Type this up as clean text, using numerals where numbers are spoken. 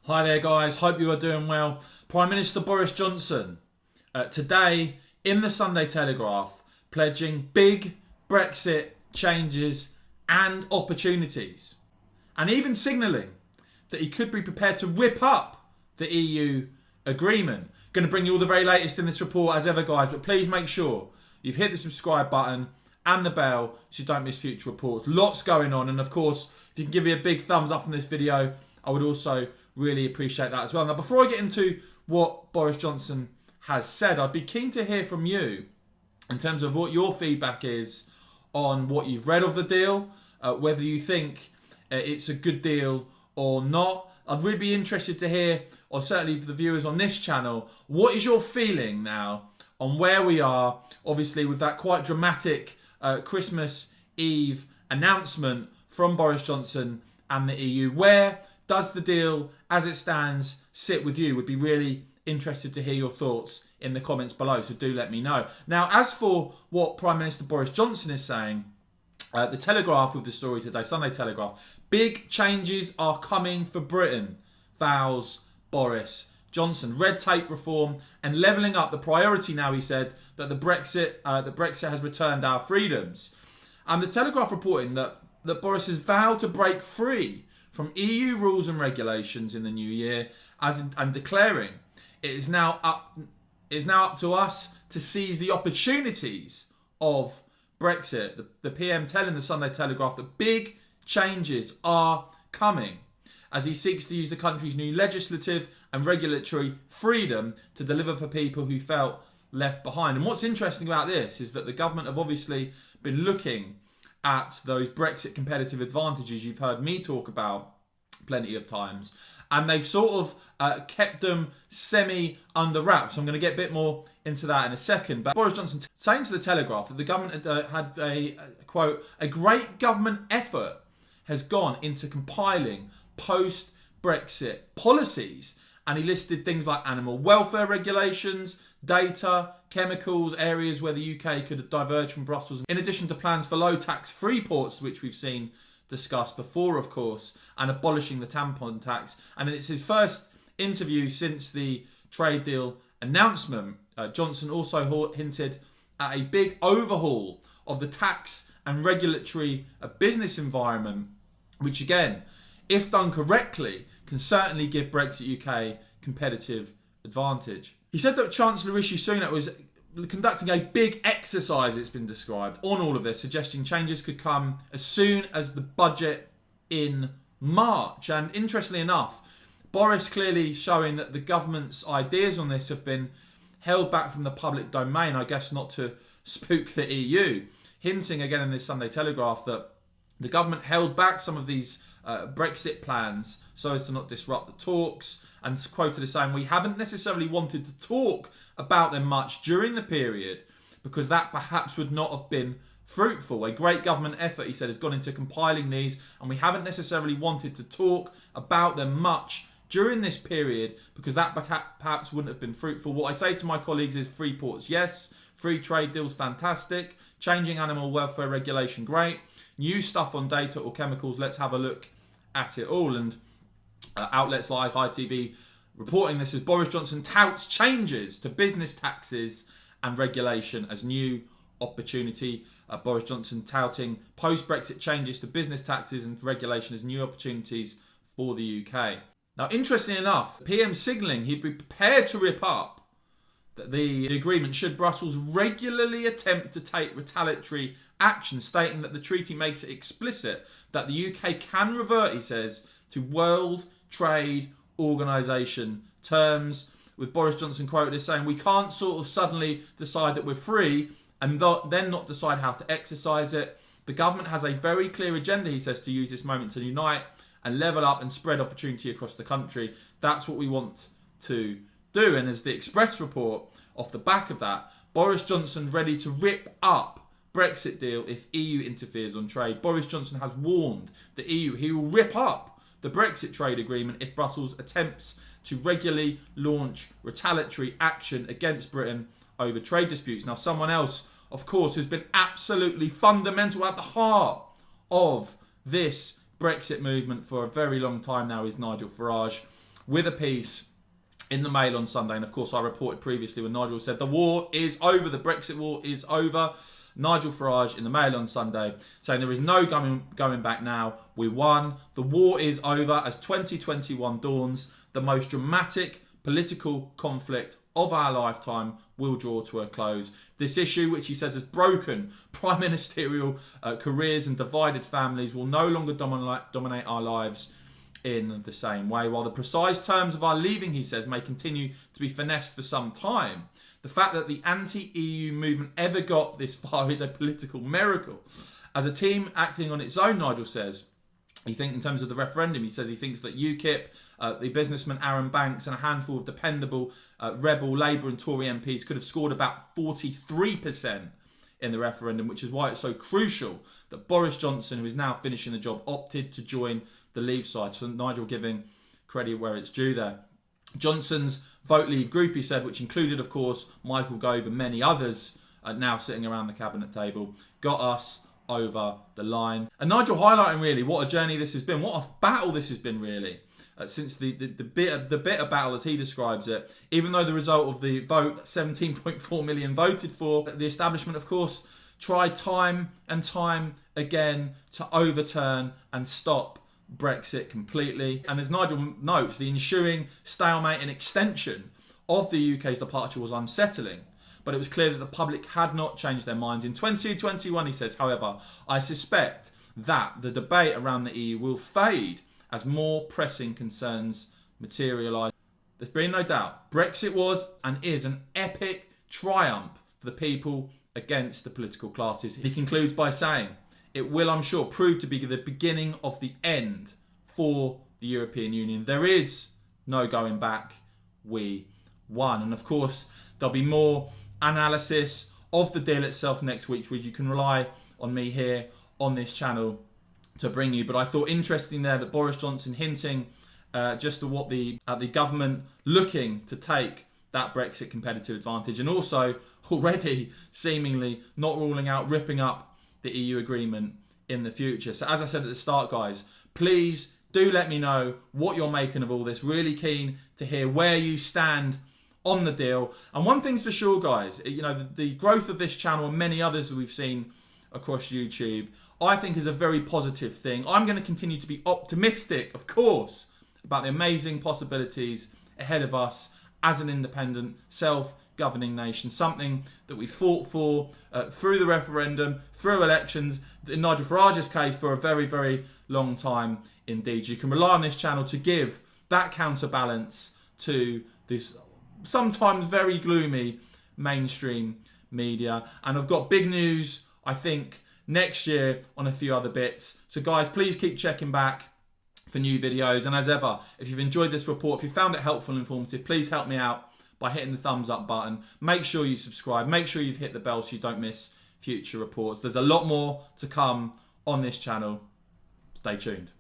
Hi there guys, hope you are doing well. Prime Minister Boris Johnson today in the Sunday Telegraph pledging big Brexit changes and opportunities, and even signalling that he could be prepared to rip up the EU agreement. Going to bring you all the very latest in this report as ever guys, but please make sure you've hit the subscribe button and the bell so you don't miss future reports. Lots going on, and of course if you can give me a big thumbs up on this video, I would also really appreciate that as well. Now, before I get into what Boris Johnson has said, I'd be keen to hear from you in terms of what your feedback is on what you've read of the deal, whether you think it's a good deal or not. I'd really be interested to hear, or certainly for the viewers on this channel, what is your feeling now on where we are, obviously with that quite dramatic Christmas Eve announcement from Boris Johnson and the EU. Where does the deal as it stands sit with you? Would be really interested to hear your thoughts in the comments below, so do let me know. Now, as for what Prime Minister Boris Johnson is saying, the Telegraph with the story today, Sunday Telegraph, big changes are coming for Britain, vows Boris Johnson. Red tape reform and levelling up the priority now, he said, that Brexit has returned our freedoms. And the Telegraph reporting that Boris has vowed to break free from EU rules and regulations in the new year, and declaring it is now up to us to seize the opportunities of Brexit. The PM telling the Sunday Telegraph that big changes are coming as he seeks to use the country's new legislative and regulatory freedom to deliver for people who felt left behind. And what's interesting about this is that the government have obviously been looking at those Brexit competitive advantages you've heard me talk about plenty of times, and they've sort of kept them semi under wraps. I'm going to get a bit more into that in a second, but Boris Johnson saying to the Telegraph that the government had a quote, a great government effort has gone into compiling post-Brexit policies, and he listed things like animal welfare regulations, data, chemicals, areas where the UK could diverge from Brussels, in addition to plans for low tax free ports, which we've seen discussed before, of course, and abolishing the tampon tax. And it's his first interview since the trade deal announcement. Johnson also hinted at a big overhaul of the tax and regulatory business environment, which again, if done correctly, can certainly give Brexit UK competitive advantage. He said that Chancellor Rishi Sunak was conducting a big exercise, it's been described, on all of this, suggesting changes could come as soon as the budget in March. And interestingly enough, Boris clearly showing that the government's ideas on this have been held back from the public domain, I guess not to spook the EU, hinting again in this Sunday Telegraph that the government held back some of these Brexit plans so as to not disrupt the talks, and quoted as saying, we haven't necessarily wanted to talk about them much during the period because that perhaps would not have been fruitful. A great government effort, he said, has gone into compiling these, and we haven't necessarily wanted to talk about them much during this period because that perhaps wouldn't have been fruitful. What I say to my colleagues is free ports, yes. Free trade deals, fantastic. Changing animal welfare regulation, great. New stuff on data or chemicals, let's have a look at it all. And outlets like ITV reporting this as Boris Johnson touts changes to business taxes and regulation as new opportunity. Boris Johnson touting post-Brexit changes to business taxes and regulation as new opportunities for the UK. Now, interestingly enough, PM signalling he'd be prepared to rip up the agreement should Brussels regularly attempt to take retaliatory action, stating that the treaty makes it explicit that the UK can revert, he says, to World Trade Organisation terms, with Boris Johnson quoted as saying, we can't sort of suddenly decide that we're free and then not decide how to exercise it. The government has a very clear agenda, he says, to use this moment to unite and level up and spread opportunity across the country. That's what we want to do. And as the Express report, off the back of that, Boris Johnson ready to rip up Brexit deal if EU interferes on trade. Boris Johnson has warned the EU he will rip up the Brexit trade agreement if Brussels attempts to regularly launch retaliatory action against Britain over trade disputes. Now, someone else, of course, who's been absolutely fundamental at the heart of this Brexit movement for a very long time now is Nigel Farage. with a piece in the Mail on Sunday. And of course, I reported previously when Nigel said the war is over, the Brexit war is over. Nigel Farage in the Mail on Sunday saying there is no going back now. We won. The war is over as 2021 dawns. The most dramatic political conflict of our lifetime will draw to a close. This issue, which he says has broken prime ministerial careers and divided families, will no longer dominate our lives in the same way. While the precise terms of our leaving, he says, may continue to be finessed for some time, the fact that the anti-EU movement ever got this far is a political miracle. As a team acting on its own, Nigel says, he thinks in terms of the referendum, he says he thinks that UKIP, the businessman Aaron Banks and a handful of dependable Rebel, Labour and Tory MPs could have scored about 43% in the referendum, which is why it's so crucial that Boris Johnson, who is now finishing the job, opted to join the Leave side. So Nigel giving credit where it's due there. Johnson's Vote Leave group, he said, which included, of course, Michael Gove and many others now sitting around the cabinet table, got us over the line. And Nigel highlighting really what a journey this has been, what a battle this has been really, since the bitter battle as he describes it. Even though the result of the vote, 17.4 million voted for, the establishment, of course, tried time and time again to overturn and stop Brexit completely. And as Nigel notes, the ensuing stalemate and extension of the UK's departure was unsettling, but it was clear that the public had not changed their minds. In 2021, he says, however, I suspect that the debate around the EU will fade as more pressing concerns materialise. There's been no doubt, Brexit was and is an epic triumph for the people against the political classes. He concludes by saying, it will, I'm sure, prove to be the beginning of the end for the European Union. There is no going back. We won. And of course, there'll be more analysis of the deal itself next week, which you can rely on me here on this channel to bring you. But I thought interesting there that Boris Johnson hinting just to what the government looking to take that Brexit competitive advantage, and also already seemingly not ruling out ripping up the EU agreement in the future. So as I said at the start, guys, please do let me know what you're making of all this. Really keen to hear where you stand on the deal. And one thing's for sure, guys, you know, the growth of this channel and many others that we've seen across YouTube, I think is a very positive thing. I'm going to continue to be optimistic, of course, about the amazing possibilities ahead of us as an independent, self-governing nation, something that we fought for through the referendum, through elections, in Nigel Farage's case, for a very, very long time indeed. You can rely on this channel to give that counterbalance to this sometimes very gloomy mainstream media. And I've got big news, I think, next year on a few other bits. So guys, please keep checking back for new videos. And as ever, if you've enjoyed this report, if you found it helpful and informative, please help me out by hitting the thumbs up button. Make sure you subscribe. Make sure you've hit the bell so you don't miss future reports. There's a lot more to come on this channel. Stay tuned.